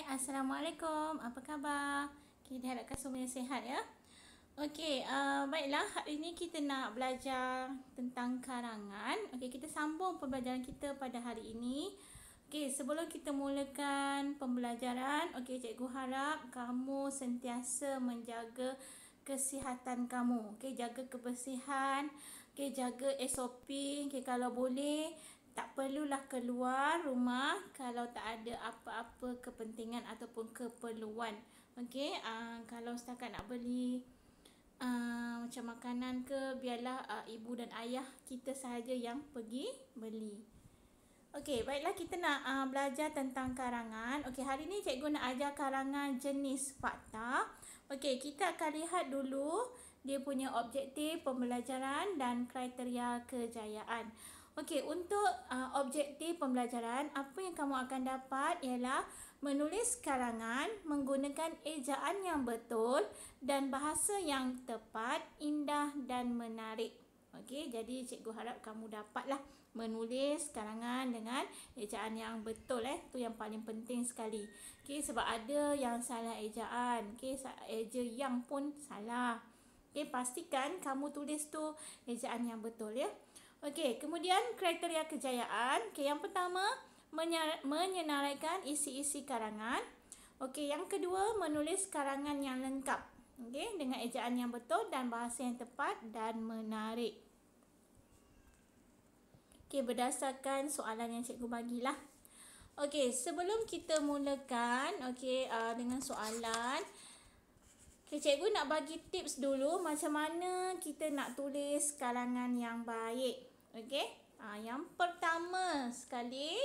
Assalamualaikum. Apa khabar? Okay, diharapkan semuanya sihat ya. Okey, baiklah, hari ini kita nak belajar tentang karangan. Okey, kita sambung pembelajaran kita pada hari ini. Okey, sebelum kita mulakan pembelajaran, okey, cikgu harap kamu sentiasa menjaga kesihatan kamu. Okey, jaga kebersihan, okey, jaga SOP. Okey, kalau boleh tak perlulah keluar rumah kalau tak ada apa-apa kepentingan ataupun keperluan. Okey, kalau setakat nak beli macam makanan ke, biarlah ibu dan ayah kita sahaja yang pergi beli. Okey, baiklah, kita nak belajar tentang karangan. Okey, hari ni cikgu nak ajar karangan jenis fakta. Okey, kita akan lihat dulu dia punya objektif pembelajaran dan kriteria kejayaan. Okey, untuk objektif pembelajaran, apa yang kamu akan dapat ialah menulis karangan menggunakan ejaan yang betul dan bahasa yang tepat, indah dan menarik. Okey, jadi cikgu harap kamu dapatlah menulis karangan dengan ejaan yang betul. Itu yang paling penting sekali. Okey, sebab ada yang salah ejaan. Okey, eja yang pun salah. Okey, pastikan kamu tulis tu ejaan yang betul ya. Okey, kemudian kriteria kejayaan. Okey, yang pertama menyenaraikan isi-isi karangan. Okey, yang kedua menulis karangan yang lengkap. Okey, dengan ejaan yang betul dan bahasa yang tepat dan menarik. Okey, berdasarkan soalan yang cikgu bagilah. Okey, sebelum kita mulakan dengan soalan, cikgu nak bagi tips dulu macam mana kita nak tulis karangan yang baik. Okey, yang pertama sekali,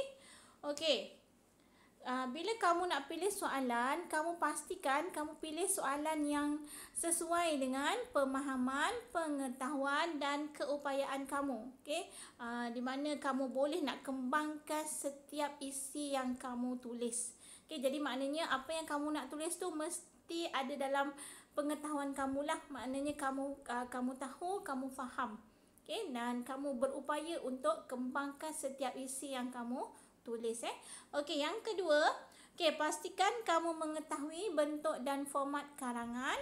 bila kamu nak pilih soalan, kamu pastikan kamu pilih soalan yang sesuai dengan pemahaman, pengetahuan dan keupayaan kamu. Okey, di mana kamu boleh nak kembangkan setiap isi yang kamu tulis. Okey, jadi maknanya apa yang kamu nak tulis tu mesti ada dalam pengetahuan kamulah. Maknanya kamu tahu, kamu faham. Okey, dan kamu berupaya untuk kembangkan setiap isi yang kamu tulis. Okey, yang kedua, pastikan kamu mengetahui bentuk dan format karangan.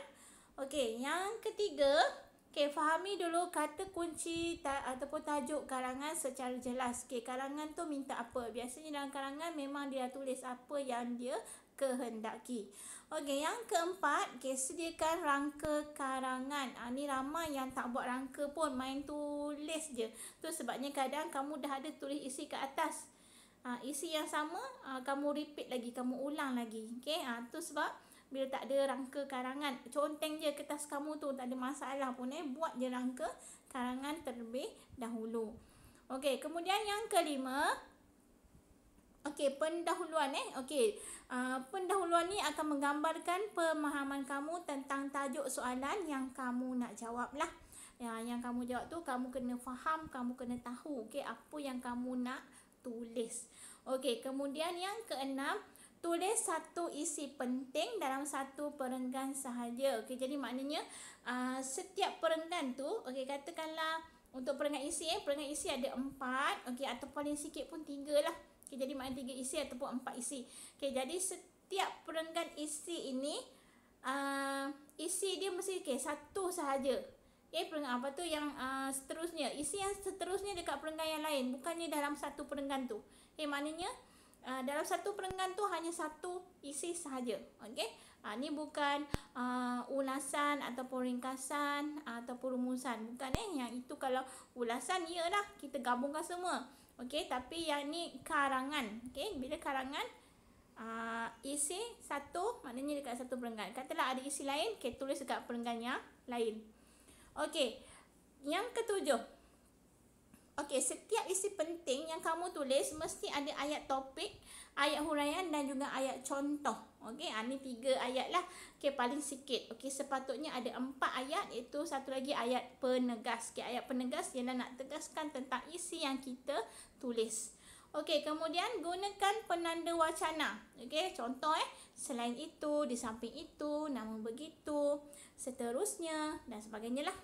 Okey, yang ketiga, fahami dulu kata kunci ataupun tajuk karangan secara jelas. Okey, karangan tu minta apa? Biasanya dalam karangan memang dia tulis apa yang dia kehendaki. Okey, yang keempat, sediakan rangka karangan. Ni ramai yang tak buat rangka pun, main tulis je. Tu sebabnya kadang kamu dah ada tulis isi ke atas. Isi yang sama, kamu repeat lagi, kamu ulang lagi. Okey, tu sebab bila tak ada rangka karangan, conteng je kertas kamu tu, tak ada masalah pun. Buat je rangka karangan terlebih dahulu. Okey, kemudian yang kelima, pendahuluan. Pendahuluan ni akan menggambarkan pemahaman kamu tentang tajuk soalan yang kamu nak jawab lah. Yang kamu jawab tu kamu kena faham, kamu kena tahu apa yang kamu nak tulis. Okey, kemudian yang keenam, tulis satu isi penting dalam satu perenggan sahaja. Okey, jadi maknanya setiap perenggan tu, katakanlah untuk perenggan isi ada 4, atau paling sikit pun 3 lah. Jadi maknanya 3 isi ataupun 4 isi. Jadi setiap perenggan isi ini, isi dia mesti satu sahaja. Perenggan apa tu yang seterusnya. Isi yang seterusnya dekat perenggan yang lain, bukannya dalam satu perenggan tu. Maknanya dalam satu perenggan tu hanya satu isi sahaja. Ni bukan ulasan ataupun ringkasan ataupun rumusan. Bukan yang itu kalau ulasan iyalah kita gabungkan semua. Tapi yang ni karangan. Bila karangan isi satu, maknanya dekat satu perenggan. Katalah ada isi lain, tulis dekat perenggan yang lain. Yang ketujuh, setiap isi penting yang kamu tulis mesti ada ayat topik, ayat huraian dan juga ayat contoh. Ni 3 ayat lah. Paling sikit. Sepatutnya ada 4 ayat, iaitu satu lagi ayat penegas. Ayat penegas ialah nak tegaskan tentang isi yang kita tulis. Kemudian gunakan penanda wacana. Contoh selain itu, di samping itu, namun begitu, seterusnya dan sebagainya lah.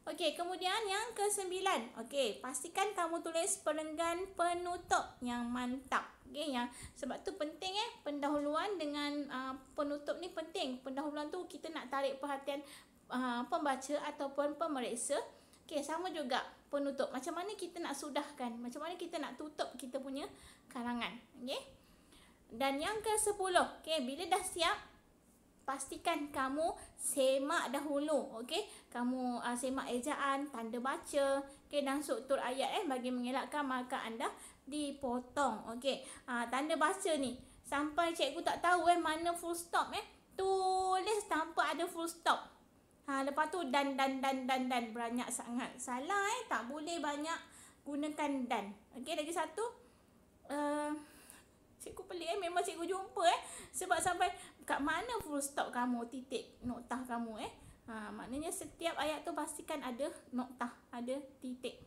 Kemudian yang ke-9. Pastikan kamu tulis perenggan penutup yang mantap. Okay, yang sebab tu penting pendahuluan dengan penutup ni penting. Pendahuluan tu kita nak tarik perhatian pembaca ataupun pemeriksa. Okay, sama juga penutup. Macam mana kita nak sudahkan, macam mana kita nak tutup kita punya karangan. Okay. Dan yang ke-10, okay, bila dah siap, pastikan kamu semak dahulu. Okay, kamu semak ejaan, tanda baca, okay, dan struktur ayat bagi mengelakkan markah anda dipotong. Okay, tanda baca ni sampai cikgu tak tahu mana full stop tulis tanpa ada full stop. Lepas tu dan banyak sangat salah tak boleh banyak gunakan dan. Okay, lagi satu cikgu pelik memang cikgu jumpa sebab sampai kat mana full stop kamu, titik noktah kamu maknanya setiap ayat tu pastikan ada noktah, ada titik.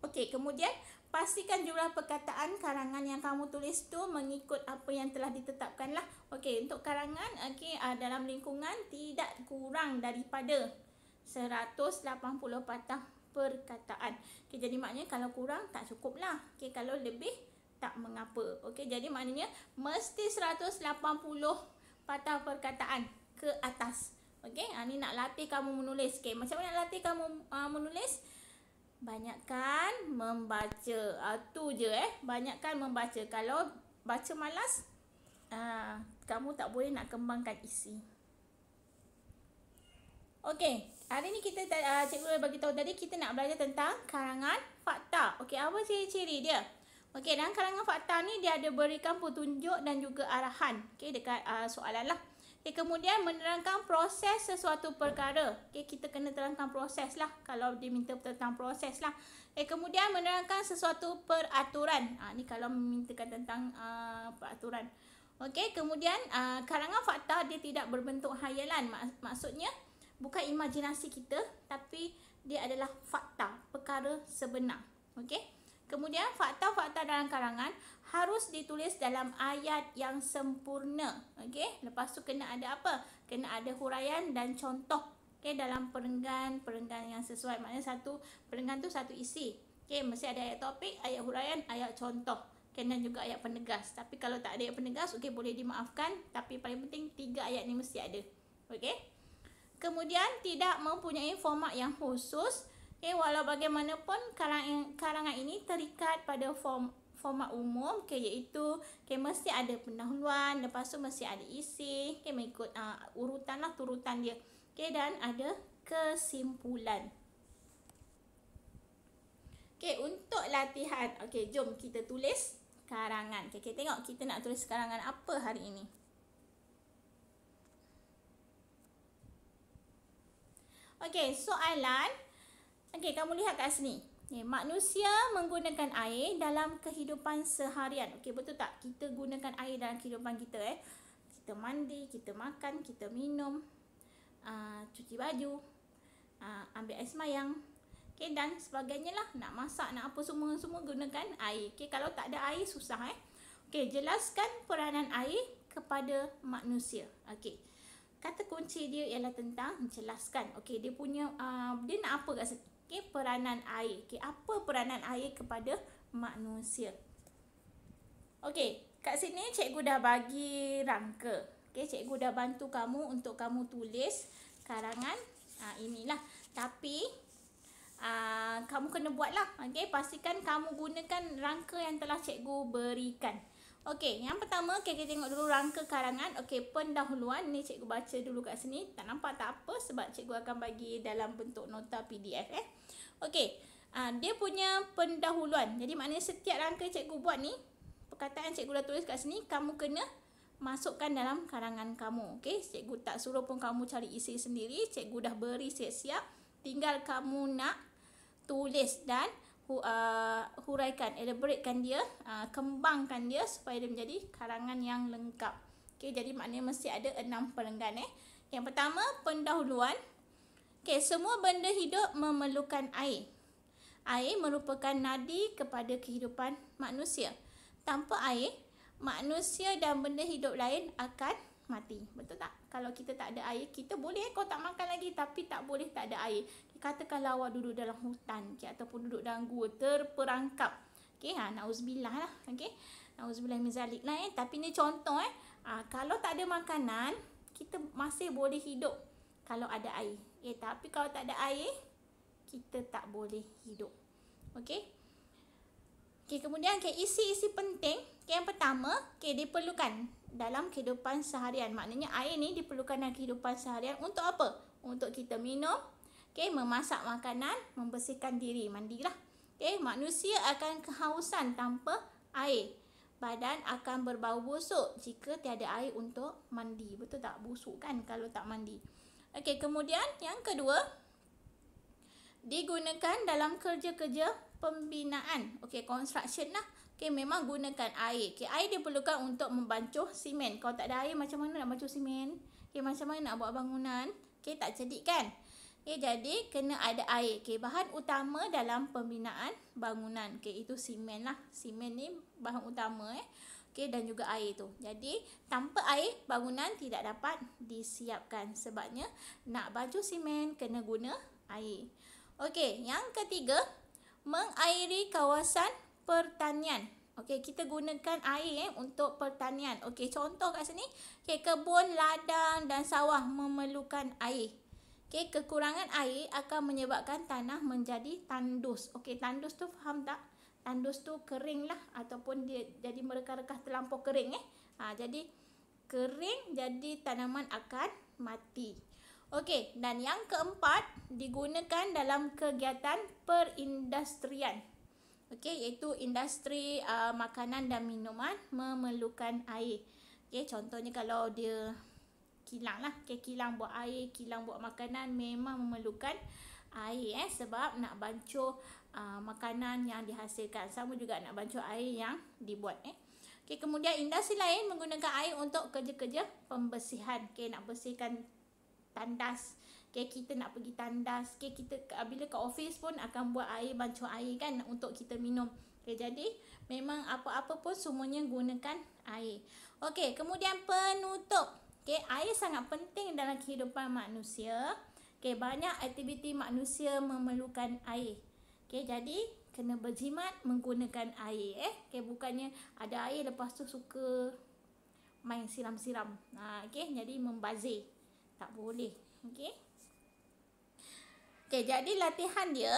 Okey, kemudian pastikan jumlah perkataan karangan yang kamu tulis tu mengikut apa yang telah ditetapkan lah. Okey, untuk karangan dalam lingkungan tidak kurang daripada 180 patah perkataan. Okey, jadi maknanya kalau kurang tak cukup lah. Okey, kalau lebih tak mengapa. Okey, jadi maknanya mesti 180 patah perkataan ke atas. Okey, ni nak latih kamu menulis. Okey, macam mana nak latih kamu menulis? Banyakkan membaca. Tu je banyakkan membaca. Kalau baca malas, kamu tak boleh nak kembangkan isi. Okey, hari ni kita cikgu bagi tahu tadi kita nak belajar tentang karangan fakta. Okey, apa ciri-ciri dia? Okey, dalam karangan fakta ni dia ada berikan petunjuk dan juga arahan. Okey, dekat soalan lah. Okay, kemudian menerangkan proses sesuatu perkara. Okay, kita kena terangkan proses lah kalau diminta tentang proses lah. Okay, kemudian menerangkan sesuatu peraturan. Ni kalau memintakan tentang peraturan. Okay, kemudian karangan fakta dia tidak berbentuk hayalan. Maksudnya bukan imajinasi kita, tapi dia adalah fakta, perkara sebenar. Okay. Kemudian fakta-fakta dalam karangan harus ditulis dalam ayat yang sempurna. Okey, lepas tu kena ada apa? Kena ada huraian dan contoh. Okey, dalam perenggan yang sesuai. Maknanya satu perenggan tu satu isi. Okey, mesti ada ayat topik, ayat huraian, ayat contoh. Okey, dan juga ayat penegas. Tapi kalau tak ada ayat penegas, okey boleh dimaafkan, tapi paling penting 3 ayat ni mesti ada. Okey. Kemudian tidak mempunyai format yang khusus. Okay, walau bagaimanapun karangan ini terikat pada format umum, iaitu mesti ada pendahuluan, lepas tu mesti ada isi, mengikut urutan lah, turutan dia. Dan ada kesimpulan. Untuk latihan, jom kita tulis karangan. Kita tengok kita nak tulis karangan apa hari ini. Soalan. Kamu lihat kat sini. Manusia menggunakan air dalam kehidupan seharian. Betul tak? Kita gunakan air dalam kehidupan kita. Kita mandi, kita makan, kita minum, cuci baju, ambil air semayang, dan sebagainya lah. Nak masak, nak apa semua gunakan air. Kalau tak ada air susah. Jelaskan peranan air kepada manusia. Kata kunci dia ialah tentang jelaskan. Dia punya dia nak apa kat sini? Peranan air. Apa peranan air kepada manusia? Kat sini cikgu dah bagi rangka. Cikgu dah bantu kamu untuk kamu tulis karangan inilah. Tapi kamu kena buatlah. Pastikan kamu gunakan rangka yang telah cikgu berikan. Yang pertama kita tengok dulu rangka karangan. Pendahuluan ni cikgu baca dulu kat sini. Tak nampak tak apa sebab cikgu akan bagi dalam bentuk nota PDF. Dia punya pendahuluan. Jadi maknanya setiap rangka cikgu buat ni, perkataan cikgu dah tulis kat sini, kamu kena masukkan dalam karangan kamu. Cikgu tak suruh pun kamu cari isi sendiri. Cikgu dah beri siap-siap. Tinggal kamu nak tulis dan huraikan, elaboratekan dia, kembangkan dia supaya dia menjadi karangan yang lengkap. Jadi maknanya mesti ada 6 perenggan. Yang pertama, pendahuluan. Semua benda hidup memerlukan air. Air merupakan nadi kepada kehidupan manusia. Tanpa air, manusia dan benda hidup lain akan mati. Betul tak? Kalau kita tak ada air, kita boleh kau tak makan lagi, tapi tak boleh tak ada air. Katakanlah awak duduk dalam hutan ataupun duduk dalam gua terperangkap. Okey, nauzubillah lah. Okey. Nauzubillah min zalik lah tapi ni contoh kalau tak ada makanan, kita masih boleh hidup kalau ada air. Tapi kalau tak ada air, kita tak boleh hidup. Okey. Okey, kemudian isi-isi penting. Yang pertama, diperlukan dalam kehidupan seharian. Maknanya air ni diperlukan dalam kehidupan seharian untuk apa? Untuk kita minum, memasak makanan, membersihkan diri, mandilah. Manusia akan kehausan tanpa air. Badan akan berbau busuk jika tiada air untuk mandi. Betul tak? Busuk kan kalau tak mandi. Okey, kemudian yang kedua, digunakan dalam kerja-kerja pembinaan. Okey, construction lah. Okey, memang gunakan air. Okey, air diperlukan untuk membancuh simen. Kalau tak ada air, macam mana nak bancuh simen? Okey, macam mana nak buat bangunan? Okey, tak jadi kan? Okey, jadi kena ada air. Okey, bahan utama dalam pembinaan bangunan. Okey, itu simen lah. Simen ni bahan utama Okey, dan juga air tu. Jadi, tanpa air, bangunan tidak dapat disiapkan. Sebabnya, nak bancuh simen, kena guna air. Okey, yang ketiga, mengairi kawasan pertanian. Okey, kita gunakan air untuk pertanian. Okey, contoh kat sini, kebun, ladang dan sawah memerlukan air. Okey, kekurangan air akan menyebabkan tanah menjadi tandus. Okey, tandus tu faham tak? Tandus tu kering lah ataupun dia jadi merekah-rekah terlampau kering jadi kering, jadi tanaman akan mati. Okey, dan yang keempat, digunakan dalam kegiatan perindustrian. Okey, iaitu industri makanan dan minuman memerlukan air. Okey, contohnya kalau dia kilang lah. Okey, kilang buat air, kilang buat makanan memang memerlukan air sebab nak bancuh makanan yang dihasilkan. Sama juga nak bancuh air yang dibuat Okey, kemudian industri lain menggunakan air untuk kerja-kerja pembersihan. Okey, nak bersihkan tandas. Okey, kita nak pergi tandas. Okey, kita bila ke office pun akan buat air, bancuh air kan untuk kita minum. Okey, jadi memang apa-apa pun semuanya gunakan air. Okey, kemudian penutup. Okey, air sangat penting dalam kehidupan manusia. Okey, banyak aktiviti manusia memerlukan air. Okey, jadi kena berjimat menggunakan air Okey, bukannya ada air lepas tu suka main siram-siram. Okey, jadi membazir. Tak boleh. Okey. Okey, jadi latihan dia,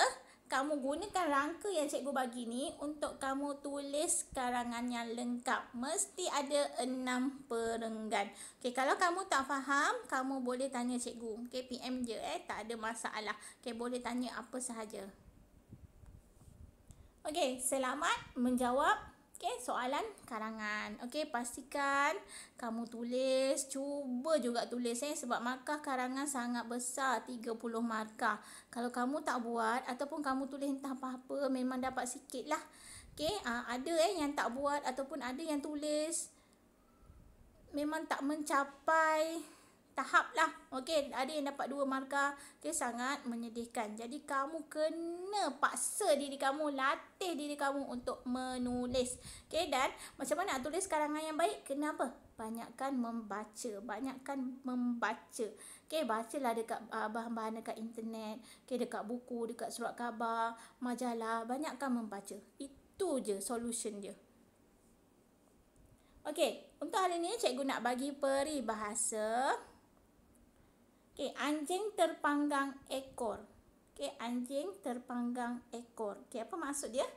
kamu gunakan rangka yang cikgu bagi ni untuk kamu tulis karangan yang lengkap. Mesti ada 6 perenggan. Okey, kalau kamu tak faham, kamu boleh tanya cikgu. Okey, PM je tak ada masalah. Okey, boleh tanya apa sahaja. Okey, selamat menjawab soalan karangan. Okey, pastikan kamu tulis. Cuba juga tulis sebab markah karangan sangat besar, 30 markah. Kalau kamu tak buat ataupun kamu tulis entah apa-apa, memang dapat sikit lah. Okey, ada yang tak buat ataupun ada yang tulis memang tak mencapai tahap lah. Okey, ada yang dapat 2 markah. Okey, sangat menyedihkan. Jadi kamu kena paksa diri kamu, latih diri kamu untuk menulis. Okey, dan macam mana nak tulis karangan yang baik? Kenapa? Banyakkan membaca. Banyakkan membaca. Okey, bacalah dekat bahan-bahan dekat internet. Okey, dekat buku, dekat surat khabar, majalah. Banyakkan membaca. Itu je solution dia. Okey, untuk hari ni cikgu nak bagi peribahasa. Okey, anjing terpanggang ekor. Okey, anjing terpanggang ekor. Okey, apa maksud dia?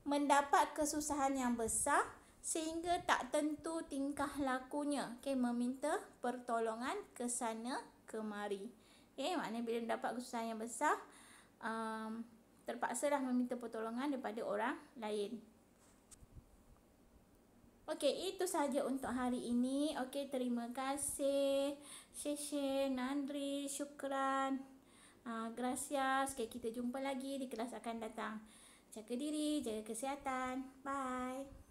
Mendapat kesusahan yang besar sehingga tak tentu tingkah lakunya. Okey, meminta pertolongan ke sana kemari. Okey, maknanya bila mendapat kesusahan yang besar, terpaksalah meminta pertolongan daripada orang lain. Okey, itu sahaja untuk hari ini. Okey, terima kasih. Syekh, Nandri, syukran. Gracias. Okey, kita jumpa lagi di kelas akan datang. Jaga diri, jaga kesihatan. Bye.